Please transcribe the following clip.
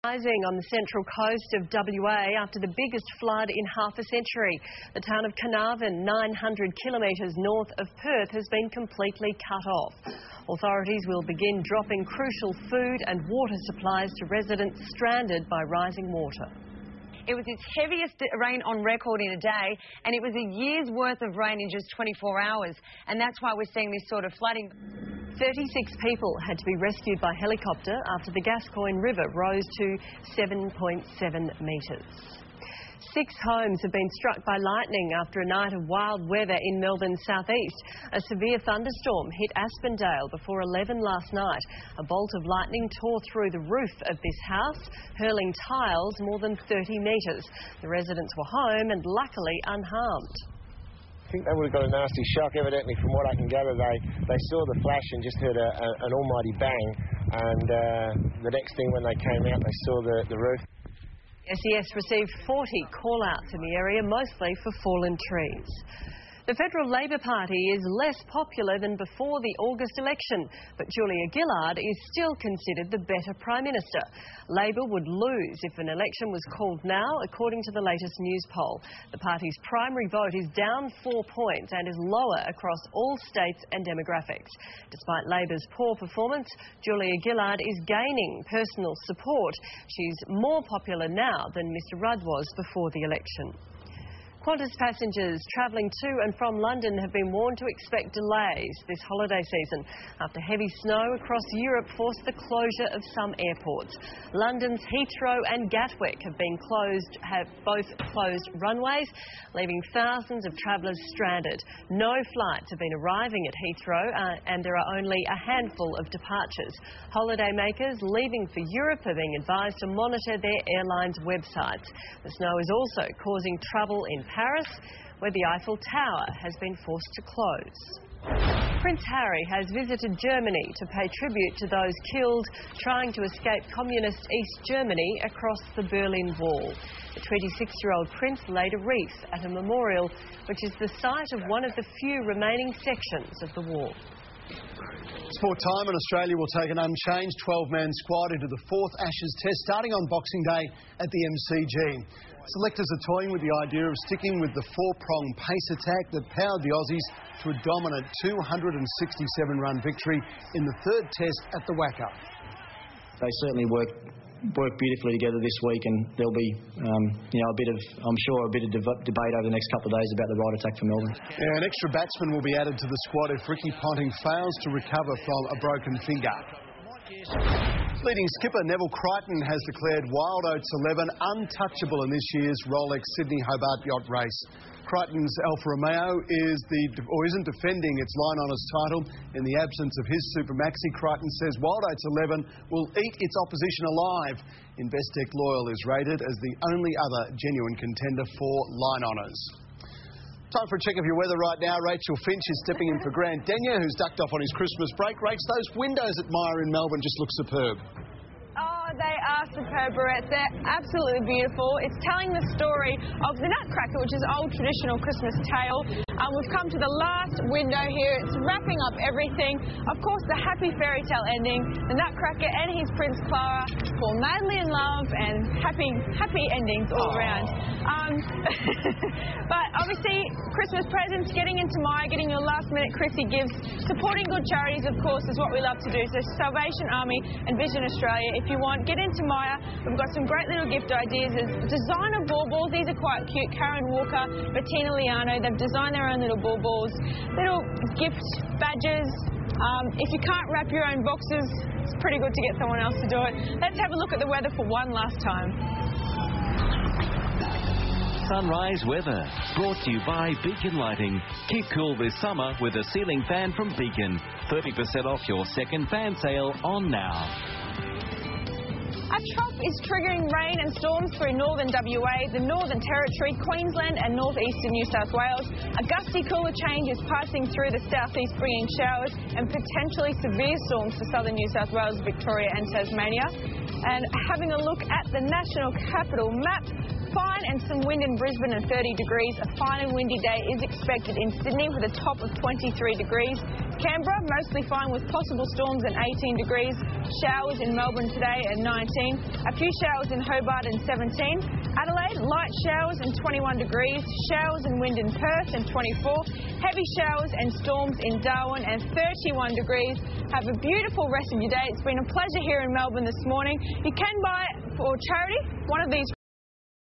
Rising on the central coast of WA after the biggest flood in half a century. The town of Carnarvon, 900 kilometres north of Perth, has been completely cut off. Authorities will begin dropping crucial food and water supplies to residents stranded by rising water. It was its heaviest rain on record in a day, and it was a year's worth of rain in just 24 hours. And that's why we're seeing this sort of flooding. 36 people had to be rescued by helicopter after the Gascoyne River rose to 7.7 metres. 6 homes have been struck by lightning after a night of wild weather in Melbourne's southeast. A severe thunderstorm hit Aspendale before 11 last night. A bolt of lightning tore through the roof of this house, hurling tiles more than 30 metres. The residents were home and luckily unharmed. I think they would have got a nasty shock. Evidently, from what I can gather, they saw the flash and just heard an almighty bang. And the next thing when they came out, they saw the roof. SES received 40 call-outs in the area, mostly for fallen trees. The Federal Labor Party is less popular than before the August election, but Julia Gillard is still considered the better Prime Minister. Labor would lose if an election was called now, according to the latest news poll. The party's primary vote is down 4 points and is lower across all states and demographics. Despite Labor's poor performance, Julia Gillard is gaining personal support. She's more popular now than Mr Rudd was before the election. Qantas passengers travelling to and from London have been warned to expect delays this holiday season after heavy snow across Europe forced the closure of some airports. London's Heathrow and Gatwick have both closed runways, leaving thousands of travellers stranded. No flights have been arriving at Heathrow and there are only a handful of departures. Holidaymakers leaving for Europe are being advised to monitor their airlines' websites. The snow is also causing trouble in Paris, where the Eiffel Tower has been forced to close. Prince Harry has visited Germany to pay tribute to those killed trying to escape communist East Germany across the Berlin Wall. The 26-year-old prince laid a wreath at a memorial which is the site of one of the few remaining sections of the wall. Sport time, and Australia will take an unchanged 12-man squad into the 4th Ashes Test starting on Boxing Day at the MCG. Selectors are toying with the idea of sticking with the 4-prong pace attack that powered the Aussies to a dominant 267-run victory in the 3rd Test at the WACA. They certainly work beautifully together this week, and there'll be, a bit of debate over the next couple of days about the right attack for Melbourne. Yeah, an extra batsman will be added to the squad if Ricky Ponting fails to recover from a broken finger. Leading skipper Neville Crichton has declared Wild Oats 11 untouchable in this year's Rolex Sydney Hobart Yacht Race. Crichton's Alfa Romeo isn't defending its line honours title in the absence of his Super Maxi. Crichton says Wild Oats 11 will eat its opposition alive. Investec Loyal is rated as the only other genuine contender for line honours. Time for a check of your weather right now. Rachel Finch is stepping in for Grant Denyer, who's ducked off on his Christmas break. Rach, those windows at Myer in Melbourne just look superb. Oh, they are superb, Brett. They're absolutely beautiful. It's telling the story of the Nutcracker, which is an old traditional Christmas tale. We've come to the last window here. It's wrapping up everything. Of course, the happy fairy tale ending. The Nutcracker and his Prince Clara fall madly in love, and happy endings all around. But obviously, Christmas presents, getting into Myer, getting your last-minute Chrissy gifts, supporting good charities, of course, is what we love to do. So Salvation Army and Vision Australia, if you want, get into Myer. We've got some great little gift ideas. There's designer ball balls. These are quite cute. Karen Walker, Bettina Liano, they've designed their own little ball balls, little gift badges. If you can't wrap your own boxes, it's pretty good to get someone else to do it. Let's have a look at the weather for one last time. Sunrise weather, brought to you by Beacon Lighting. Keep cool this summer with a ceiling fan from Beacon. 30% off your second fan sale on now. A trough is triggering rain and storms through northern WA, the Northern Territory, Queensland and northeastern New South Wales. A gusty cooler change is passing through the southeast, bringing showers and potentially severe storms for southern New South Wales, Victoria and Tasmania. And having a look at the national capital map, fine and some wind in Brisbane and 30 degrees. A fine and windy day is expected in Sydney with a top of 23 degrees. Canberra, mostly fine with possible storms and 18 degrees. Showers in Melbourne today at 19. A few showers in Hobart and 17. Adelaide, light showers and 21 degrees. Showers and wind in Perth and 24. Heavy showers and storms in Darwin and 31 degrees. Have a beautiful rest of your day. It's been a pleasure here in Melbourne this morning. You can buy for charity one of these